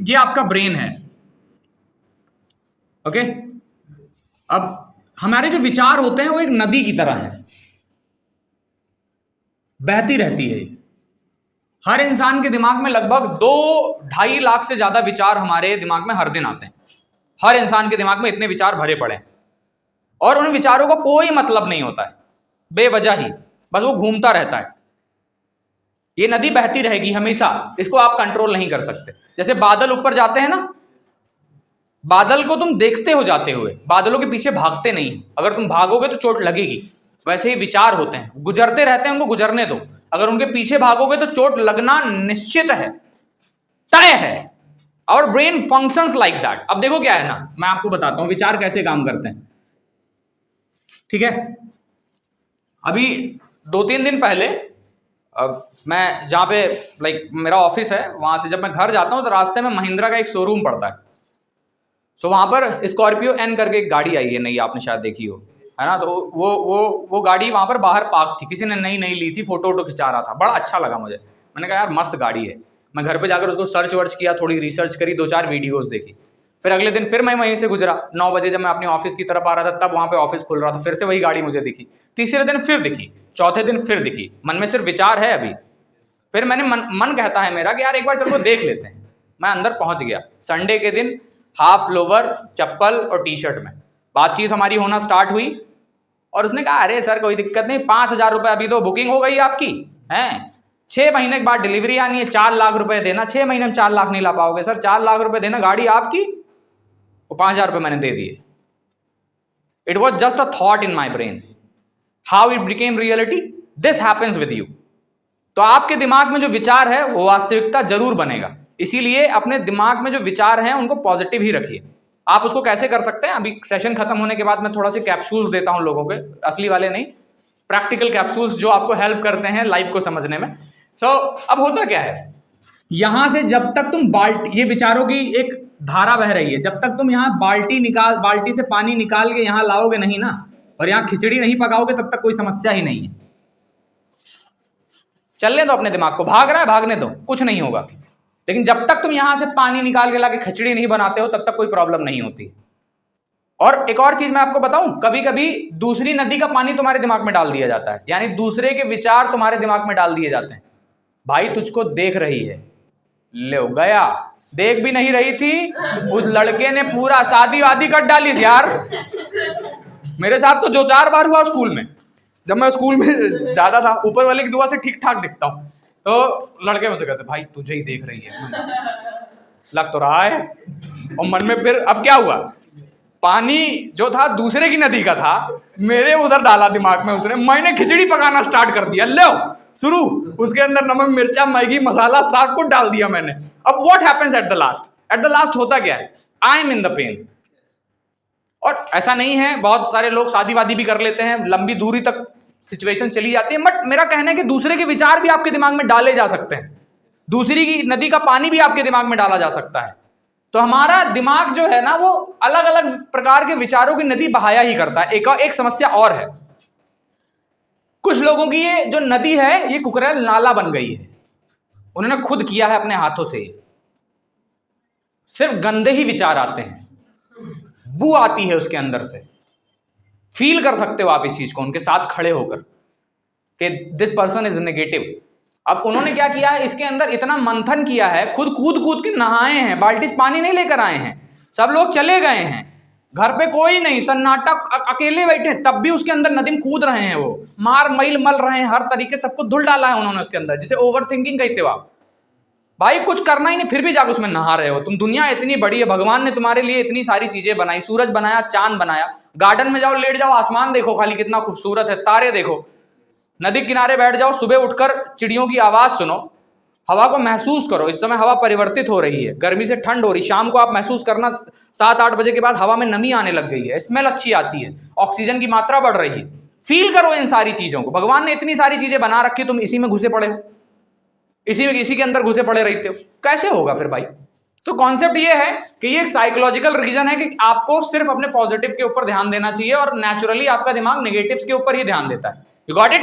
ये आपका ब्रेन है। ओके, अब हमारे जो विचार होते हैं वो एक नदी की तरह है, बहती रहती है। हर इंसान के दिमाग में लगभग 2-2.5 लाख से ज्यादा विचार हमारे दिमाग में हर दिन आते हैं। हर इंसान के दिमाग में इतने विचार भरे पड़े हैं और उन विचारों का कोई मतलब नहीं होता है, बेवजह ही बस वो घूमता रहता है। ये नदी बहती रहेगी हमेशा, इसको आप कंट्रोल नहीं कर सकते। जैसे बादल ऊपर जाते हैं ना, बादल को तुम देखते हो जाते हुए, बादलों के पीछे भागते नहीं। अगर तुम भागोगे तो चोट लगेगी। वैसे ही विचार होते हैं, गुजरते रहते हैं, उनको गुजरने दो। अगर उनके पीछे भागोगे तो चोट लगना निश्चित है, तय है। और ब्रेन फंक्शंस लाइक दैट। अब देखो क्या है ना, मैं आपको बताता हूं विचार कैसे काम करते हैं, ठीक है। अभी 2-3 दिन पहले मैं जहां पे मेरा ऑफिस है, वहां से जब मैं घर जाता हूं तो रास्ते में महिंद्रा का एक शोरूम पड़ता है। सो वहां पर स्कॉर्पियो एन करके एक गाड़ी आई है, नई, आपने शायद देखी हो, है ना। तो वो गाड़ी वहां पर बाहर पार्क थी, किसी ने नई ली थी, फोटो वोटो खिंचा रहा था, बड़ा अच्छा लगा मुझे। मैंने कहा यार मस्त गाड़ी है। मैं घर पे जाकर उसको सर्च वर्च किया, थोड़ी रिसर्च करी, 2-4 वीडियोस देखी। फिर अगले दिन फिर मैं वहीं से गुजरा 9 बजे, जब मैं अपनी ऑफिस की तरफ आ रहा था, तब वहां पे ऑफिस खुल रहा था, फिर से वही गाड़ी मुझे दिखी। तीसरे दिन फिर दिखी, चौथे दिन फिर दिखी। मन में सिर्फ विचार है अभी। फिर मैंने मन कहता है मेरा कि यार एक बार चलो देख लेते हैं। मैं अंदर पहुंच गया संडे के दिन, हाफ लोवर, चप्पल और टी शर्ट में। बातचीत हमारी होना स्टार्ट हुई और उसने कहा अरे सर कोई दिक्कत नहीं, 5,000 रुपए अभी तो बुकिंग हो गई आपकी है, 6 महीने के बाद डिलीवरी आनी है, 4 लाख रुपए देना। 6 महीने में 4 लाख नहीं ला पाओगे सर, 4 लाख रुपए देना, गाड़ी आपकी। वो 5,000 रुपए मैंने दे दिए। It was just a thought in my brain, how it became reality, this happens with you. तो आपके दिमाग में जो विचार है वो वास्तविकता जरूर बनेगा। इसीलिए अपने दिमाग में जो विचार हैं उनको पॉजिटिव ही रखिए। आप उसको कैसे कर सकते हैं, अभी सेशन खत्म होने के बाद मैं थोड़ा सी कैप्सूल्स देता हूं लोगों के, असली वाले नहीं, प्रैक्टिकल कैप्सूल्स जो आपको हेल्प करते हैं लाइफ को समझने में। अब होता क्या है, यहां से जब तक तुम बाल्टी, ये विचारों की एक धारा बह रही है, जब तक तुम यहां बाल्टी से पानी निकाल के यहां लाओगे नहीं ना, और यहां खिचड़ी नहीं पकाओगे, तब तक कोई समस्या ही नहीं है। चलने दो अपने दिमाग को, भाग रहा है भागने दो, कुछ नहीं होगा। लेकिन जब तक तुम यहां से पानी निकाल के लाके खिचड़ी नहीं बनाते हो, तब तक कोई प्रॉब्लम नहीं होती। और एक और चीज मैं आपको बताऊं, कभी कभी दूसरी नदी का पानी तुम्हारे दिमाग में डाल दिया जाता है, यानी दूसरे के विचार तुम्हारे दिमाग में डाल दिए जाते हैं। भाई तुझको देख रही है, ले गया, देख भी नहीं रही थी, उस लड़के ने पूरा शादी वादी कर डाली यार। मेरे साथ तो 2-4 बार हुआ स्कूल में, जब मैं स्कूल में ज्यादा था, ऊपर वाले की दुआ से ठीक ठाक दिखता हूं, तो लड़के मुझसे कहते भाई तुझे ही देख रही है, लग तो रहा है। और मन में फिर अब क्या हुआ, पानी जो था दूसरे की नदी का था, मेरे उधर डाला दिमाग में उसने, मैंने खिचड़ी पकाना स्टार्ट कर दिया, लो शुरू, उसके अंदर नमक मिर्चा मैगी मसाला सब कुछ डाल दिया मैंने। अब what happens at the last होता क्या है, I am in the pen. और ऐसा नहीं है, बहुत सारे लोग शादी वादी भी कर लेते हैं, लंबी दूरी तक सिचुएशन चली जाती है, बट मेरा कहना है कि दूसरे के विचार भी आपके दिमाग में डाले जा सकते हैं, दूसरी की नदी का पानी भी आपके दिमाग में डाला जा सकता है। तो हमारा दिमाग जो है ना, वो अलग अलग प्रकार के विचारों की नदी बहाया ही करता है। एक समस्या और है, कुछ लोगों की ये जो नदी है ये कुकरेल नाला बन गई है, उन्होंने खुद किया है अपने हाथों से। सिर्फ गंदे ही विचार आते हैं, बू आती है उसके अंदर से। फील कर सकते हो आप इस चीज को उनके साथ खड़े होकर कि दिस पर्सन इज नेगेटिव। अब उन्होंने क्या किया है, इसके अंदर इतना मंथन किया है, खुद कूद के नहाए हैं, बाल्टी से पानी नहीं लेकर आए हैं, सब लोग चले गए हैं, घर पे कोई नहीं, सन्नाटा, अकेले बैठे हैं, तब भी उसके अंदर नदी में कूद रहे हैं, वो मार मैल मल रहे हैं, हर तरीके सबको धुल डाला है उन्होंने उसके अंदर, जिसे ओवर थिंकिंग कहते हो आप। भाई कुछ करना ही नहीं, फिर भी जाकर उसमें नहा रहे हो तुम। दुनिया इतनी बड़ी है, भगवान ने तुम्हारे लिए इतनी सारी चीजें बनाई, सूरज बनाया, चांद बनाया, गार्डन में जाओ, लेट जाओ, आसमान देखो खाली कितना खूबसूरत है, तारे देखो, नदी किनारे बैठ जाओ, सुबह उठकर चिड़ियों की आवाज सुनो, हवा को महसूस करो। इस समय हवा परिवर्तित हो रही है, गर्मी से ठंड हो रही, शाम को आप महसूस करना 7-8 बजे के बाद हवा में नमी आने लग गई है, स्मेल अच्छी आती है, ऑक्सीजन की मात्रा बढ़ रही है। फील करो इन सारी चीजों को, भगवान ने इतनी सारी चीजें बना रखी, तुम इसी में घुसे पड़े हो, इसी के अंदर घुसे पड़े रहते हो, कैसे होगा फिर भाई। तो कॉन्सेप्ट ये है कि ये एक साइकोलॉजिकल रीजन है कि आपको सिर्फ अपने पॉजिटिव के ऊपर ध्यान देना चाहिए, और नेचुरली आपका दिमाग नेगेटिव्स के ऊपर ही ध्यान देता है। You got it.